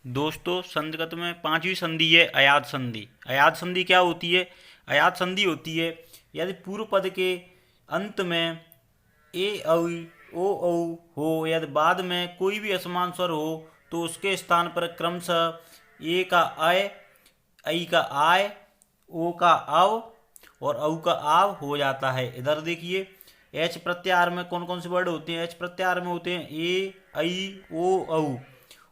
दोस्तों संधिगत में पांचवी संधि है अयाद संधि। अयाद संधि क्या होती है? अयाद संधि होती है यदि पूर्व पद के अंत में ए औ ओ औ हो, यदि बाद में कोई भी असमान स्वर हो तो उसके स्थान पर क्रमशः ए का अय, ऐ का आय, ओ का अव और औ का आव हो जाता है। इधर देखिए एच प्रत्याहार में कौन कौन से वर्ड होते हैं? एच प्रत्याहार में होते हैं ए, ऐ, ओ, औ।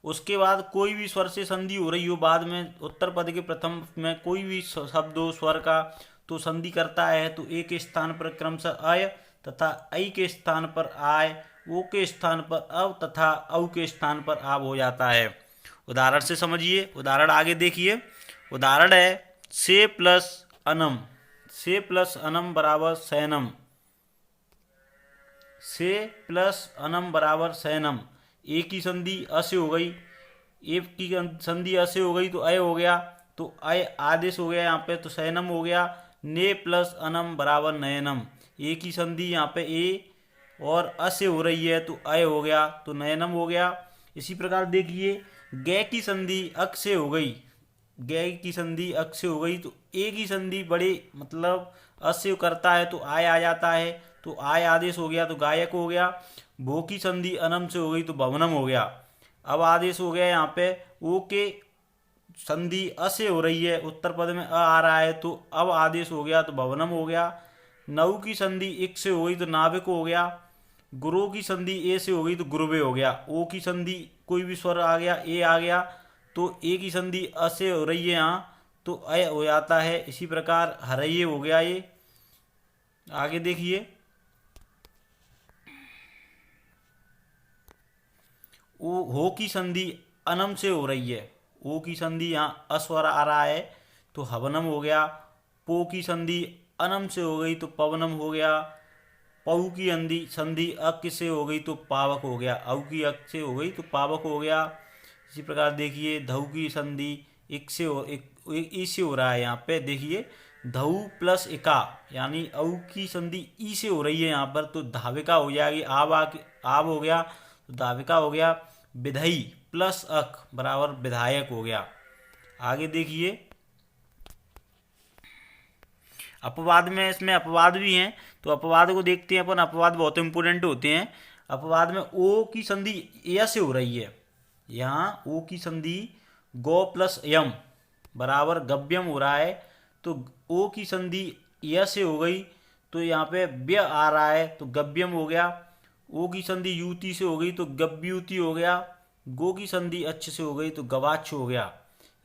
उसके बाद कोई भी स्वर से संधि हो रही हो बाद में उत्तर पद के प्रथम में कोई भी शब्द हो स्वर का तो संधि करता है तो ए के स्थान पर क्रमशः अय तथा ऐ के स्थान पर आय, ओ के स्थान पर अव तथा औ के स्थान पर आव हो जाता है। उदाहरण से समझिए। उदाहरण आगे देखिए। उदाहरण है से प्लस अनम। से प्लस अनम बराबर सैनम। से प्लस अनम बराबर सैनम। ए की संधि अ से हो गई, ए की संधि अ से हो गई तो अय हो गया, तो अय आदेश हो गया यहाँ पे तो सैनम हो गया। ने प्लस अनम बराबर नयनम। ए की संधि यहाँ पे ए और अ से हो रही है तो अय हो गया तो नयनम हो गया। इसी प्रकार देखिए गे की संधि अक से हो गई, गे की संधि अक से हो गई तो ए की संधि बड़े मतलब अ से करता है तो आय आ जाता है तो आय आदेश हो गया तो गायक हो गया। भो की संधि अनम से हो गई तो भवनम हो गया। अब आदेश हो गया यहाँ पे ओ के संधि अ से हो रही है, उत्तर पद में अ आ रहा है तो अब आदेश हो गया तो भवनम हो गया। नव की संधि इक से हो गई तो नाविक हो गया। गुरु की संधि ए से हो गई तो गुरुवे हो गया। ओ की संधि कोई भी स्वर आ गया ए आ गया तो ए की संधि अ से हो रही है यहाँ तो अय हो जाता है। इसी प्रकार हरये हो गया ये। आगे देखिए ओ हो की संधि अनम से हो रही है, ओ की संधि यहाँ अस्वर आ रहा है तो हवनम हो गया। पो की संधि अनम से हो गई तो पवनम हो गया। पऊ की संधि अक से हो गई तो पावक हो गया। औ की अक से हो गई तो पावक हो गया। इसी प्रकार देखिए धऊ की संधि इक से हो ई से हो रहा है यहाँ पे देखिए धऊ प्लस इका यानी औ की संधि ई से हो रही है यहाँ पर तो धाविका हो जाएगी। आव हो गया तो धाविका हो गया। विधई प्लस अक बराबर विधायक हो गया। आगे देखिए अपवाद में इसमें अपवाद भी हैं तो अपवाद को देखते हैं अपन। अपवाद बहुत इंपॉर्टेंट होते हैं। अपवाद में ओ की संधि य से हो रही है, यहाँ ओ की संधि गो प्लस यम बराबर गव्यम हो रहा है तो ओ की संधि य से हो गई तो यहाँ पे व्य आ रहा है तो गव्यम हो गया। ओ की संधि युति से हो गई तो गव्युति हो गया। गो की संधि अच्छ से हो गई तो गवाच्छ हो गया।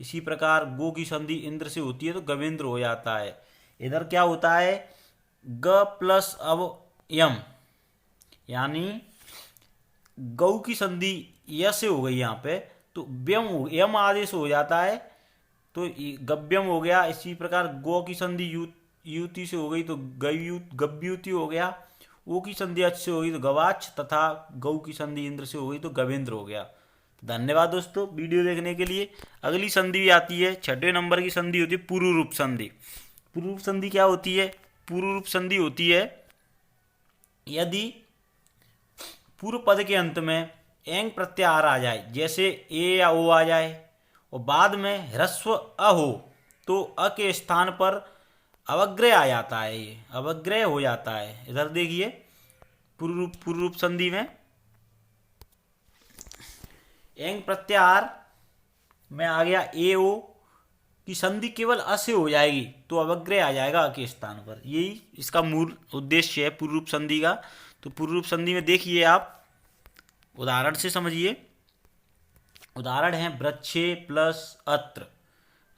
इसी प्रकार गो की संधि इंद्र से होती है तो गवेंद्र हो जाता है। इधर क्या होता है ग प्लस अब यम यानी गौ की संधि य से हो गई यहाँ पे तो व्यम यम आदेश हो जाता है तो गव्यम हो गया। इसी प्रकार गो की संधि युति से हो गई तो गव्युति हो गया। ओ की संधि अच्छ से हो गई तो गवाच्छ तथा गौ की संधि इंद्र से हो गई तो गवेंद्र हो गया। धन्यवाद दोस्तों वीडियो देखने के लिए। अगली संधि भी आती है, छठवें नंबर की संधि होती है पूर्व रूप संधि। पूर्व रूप संधि क्या होती है? पूर्व रूप संधि होती है यदि पूर्व पद के अंत में एंग प्रत्याहार आ जाए, जैसे ए या ओ आ जाए और बाद में ह्रस्व अ हो तो अ के स्थान पर अवग्रह आ जाता है, ये अवग्रह हो जाता है। इधर देखिए पूर्व रूप संधि में एंग प्रत्याहार में आ गया ए ओ की संधि केवल अ से हो जाएगी तो अवग्रह आ जाएगा अ के स्थान पर। यही इसका मूल उद्देश्य है पूर्व रूप संधि का। तो पूर्व रूप संधि में देखिए आप उदाहरण से समझिए। उदाहरण है वृक्षे प्लस अत्र,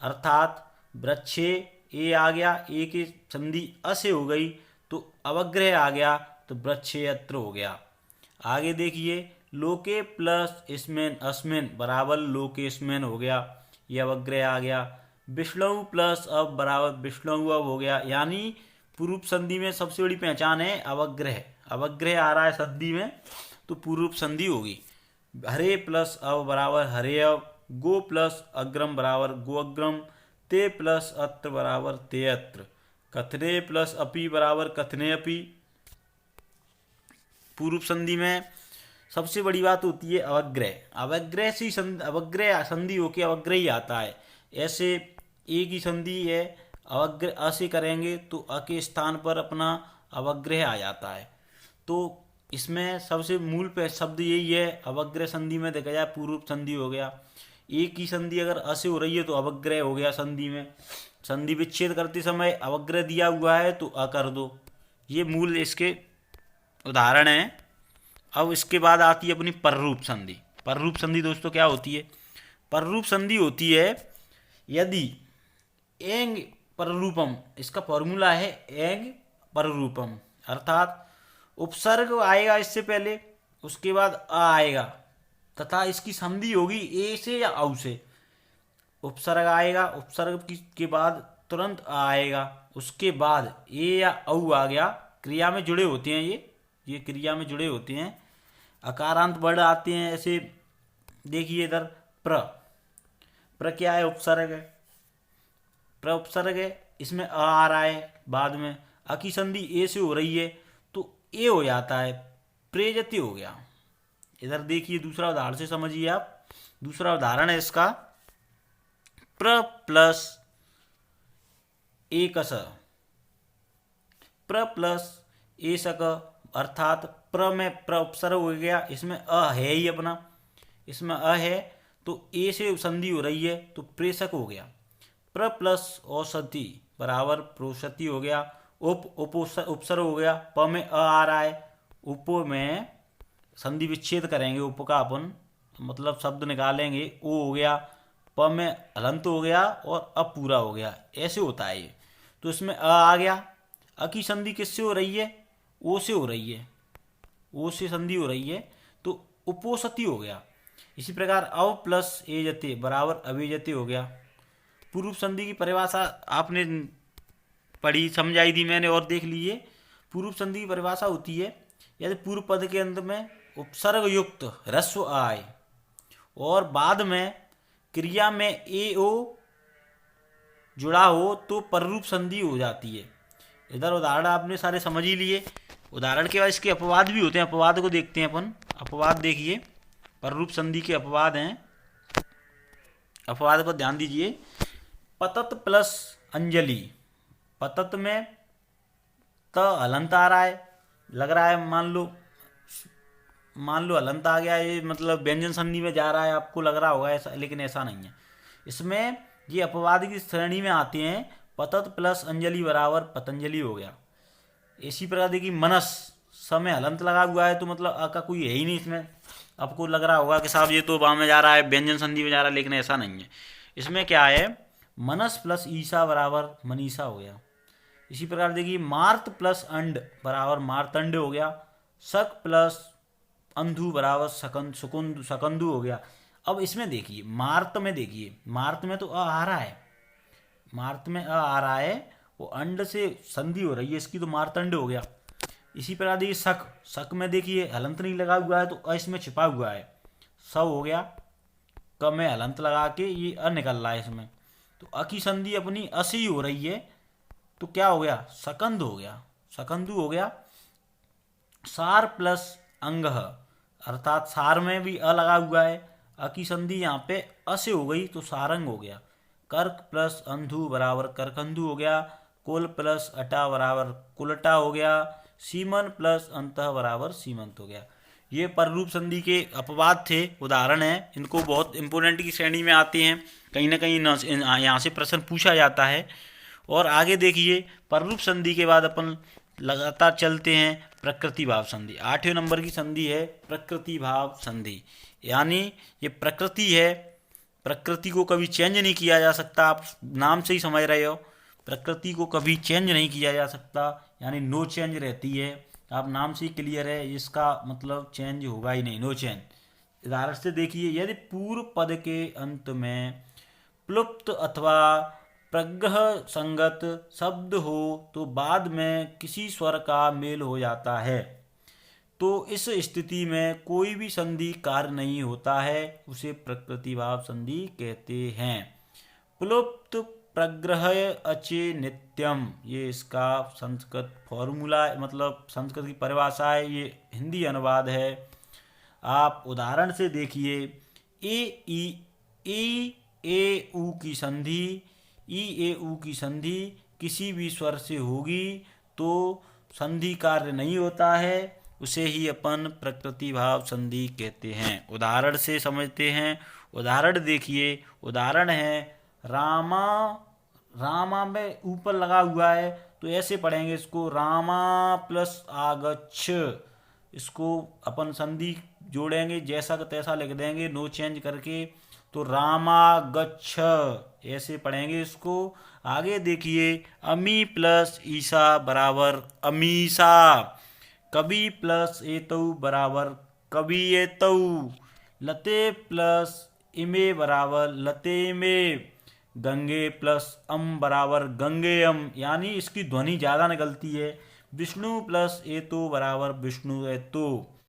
अर्थात वृक्षे ए आ गया, ए की संधि अ से हो गई तो अवग्रह आ गया तो वृक्षे अत्र हो गया। आगे देखिए लोके प्लस इसमें अस्मिन बराबर लोकेस्मेन हो गया, ये अवग्रह आ गया। विष्णु प्लस अब बराबर विष्णु अब हो गया। यानी पूर्व संधि में सबसे बड़ी पहचान है अवग्रह। अवग्रह आ रहा है संधि में तो पूर्व संधि होगी। हरे प्लस अव बराबर हरे अव। गो प्लस अग्रम बराबर गो अग्रम। ते प्लस अत्र बराबर ते अत्र। कथने प्लस अपि बराबर कथने अपि। पूर्व संधि में सबसे बड़ी बात होती है अवग्रह। अवग्रह से अवग्रह संधि होके अवग्रह ही आता है। ऐसे ए की संधि है, अवग्रह अ से करेंगे तो अ के स्थान पर अपना अवग्रह आ जाता है। तो इसमें सबसे मूल पे शब्द यही है। अवग्रह संधि में देखा जाए पूर्व संधि हो गया। ए की संधि अगर अ से हो रही है तो अवग्रह हो गया संधि में। संधि विच्छेद करते समय अवग्रह दिया हुआ है तो अ कर दो। ये मूल इसके उदाहरण हैं। अब इसके बाद आती है अपनी पररूप संधि। पररूप संधि दोस्तों क्या होती है? पररूप संधि होती है यदि एंग पररूपम, इसका फॉर्मूला है एंग पररूपम, अर्थात उपसर्ग आएगा इससे पहले, उसके बाद अ आएगा तथा इसकी संधि होगी ए से या औ से। उपसर्ग आएगा, उपसर्ग के बाद तुरंत अ आएगा, उसके बाद ए या औ आ गया। क्रिया में जुड़े होते हैं ये क्रिया में जुड़े होते हैं। अकारांत वर्ण आते हैं ऐसे। देखिए इधर प्र क्या है? उपसर्ग है। प्र उपसर्ग है, इसमें अ आ रहा है बाद में। अ की संधि ए से हो रही है तो ए हो जाता है, प्रेजति हो गया। इधर देखिए दूसरा उदाहरण से समझिए आप। दूसरा उदाहरण है इसका, प्र प्लस एक स, प्र प्लस ए सक, अर्थात प्र में प्र उपसर्ग हो गया, इसमें अ है ही अपना, इसमें अ है तो ए से संधि हो रही है तो प्रेषक हो गया। प्र प्लस औषधि बराबर प्रोषति हो गया। उपसर्ग हो गया, प में अ आ रहा है, उप में संधि विच्छेद करेंगे, उप का अपन मतलब शब्द निकालेंगे, ओ हो गया, प में हलंत हो गया और अ पूरा हो गया। ऐसे होता है ये। तो इसमें अ आ गया। अ की संधि किससे हो रही है? ओ से हो रही है, ओ से संधि हो रही है तो उपोषति हो गया। इसी प्रकार अव प्लस एजते बराबर अवेजते हो गया। पूर्व संधि की परिभाषा आपने पढ़ी, समझाई थी मैंने और देख लीजिए। पूर्व संधि की परिभाषा होती है यदि पूर्व पद के अंत में उपसर्ग युक्त ह्रस्व आए और बाद में क्रिया में ए ओ जुड़ा हो तो पररूप संधि हो जाती है। इधर उदाहरण आपने सारे समझ ही लिए। उदाहरण के बाद इसके अपवाद भी होते हैं, अपवाद को देखते हैं अपन। अपवाद देखिए, पररूप संधि के अपवाद हैं। अपवाद पर ध्यान दीजिए। पतत प्लस अंजलि, पतत में त हलंत आ रहा है, लग रहा है मान लो हलंत आ गया, ये मतलब व्यंजन संधि में जा रहा है, आपको लग रहा होगा ऐसा, लेकिन ऐसा नहीं है। इसमें ये अपवाद की श्रेणी में आते हैं। पतत प्लस अंजलि बराबर पतंजलि हो गया। इसी प्रकार देखिए मनस, समय हलंत लगा हुआ है तो मतलब अ का कोई है ही नहीं इसमें। आपको लग रहा होगा कि साहब ये तो वहाँ में जा रहा है, व्यंजन संधि में जा रहा है, लेकिन ऐसा नहीं है। इसमें क्या है? मनस प्लस ईसा बराबर मनीषा हो गया। इसी प्रकार देखिए मार्त प्लस अंड बराबर मार्तंड हो गया। शक प्लस अंधु बराबर शकंदु हो गया। अब इसमें देखिए मार्त में, देखिए मार्त में तो अ आ रहा है, मार्त में अ आ रहा है, वो अंड से संधि हो रही है इसकी, तो मार्तंड हो गया। इसी प्रकार देखिए शक, शक में देखिए हलंत नहीं लगा हुआ है तो अ इसमें छिपा हुआ है, सव हो गया। क में हलंत लगा के ये अ निकल रहा है इसमें, तो अ की संधि अपनी अ से ही हो रही है तो क्या हो गया? सकंद हो गया, सकंदु हो गया। सार प्लस अंग, अर्थात सार में भी अ लगा हुआ है, अ की संधि यहाँ पे अ से हो गई तो सारंग हो गया। कर्क प्लस अंधु बराबर करकंधु हो गया। कुल प्लस अटा बराबर कुलटा हो गया। सीमन प्लस अंतः बराबर सीमंत हो गया। ये पररूप संधि के अपवाद थे, उदाहरण हैं। इनको बहुत इंपोर्टेंट की श्रेणी में आते हैं, कहीं ना कहीं यहाँ से प्रश्न पूछा जाता है। और आगे देखिए पररूप संधि के बाद अपन लगातार चलते हैं प्रकृति भाव संधि। 8वें नंबर की संधि है प्रकृति भाव संधि। यानी ये प्रकृति है, प्रकृति को कभी चेंज नहीं किया जा सकता। आप नाम से ही समझ रहे हो, प्रकृति को कभी चेंज नहीं किया जा सकता, यानी नो चेंज रहती है। आप नाम से ही क्लियर है, इसका मतलब चेंज होगा ही नहीं, नो चेंज। उदाहरण से देखिए, यदि पूर्व पद के अंत में प्लुप्त अथवा प्रग्रह संगत शब्द हो तो बाद में किसी स्वर का मेल हो जाता है, तो इस स्थिति में कोई भी संधि कार्य नहीं होता है, उसे प्रकृति भाव संधि कहते हैं। प्लुप्त प्रग्रह अचे नित्यम, ये इसका संस्कृत फॉर्मूला मतलब संस्कृत की परिभाषा है, ये हिंदी अनुवाद है। आप उदाहरण से देखिए, ए ऊ की संधि, ई ए ऊ की संधि किसी भी स्वर से होगी तो संधि कार्य नहीं होता है, उसे ही अपन प्रकृति भाव संधि कहते हैं। उदाहरण से समझते हैं। उदाहरण देखिए, उदाहरण है रामा। रामा में ऊपर लगा हुआ है तो ऐसे पढ़ेंगे इसको, रामा प्लस आगच्छ। इसको अपन संधि जोड़ेंगे, जैसा का तैसा लिख देंगे, नो चेंज करके, तो रामागच्छ ऐसे पढ़ेंगे इसको। आगे देखिए, अमी प्लस ईसा बराबर अमीसा, कवि प्लस एतऊ बराबर कविएतऊ, लते प्लस इमे बराबर लतेमे, गंगे प्लस बराबर गंगेयम, यानी इसकी ध्वनि ज़्यादा निकलती है। विष्णु प्लस एतो बराबर विष्णु एतो।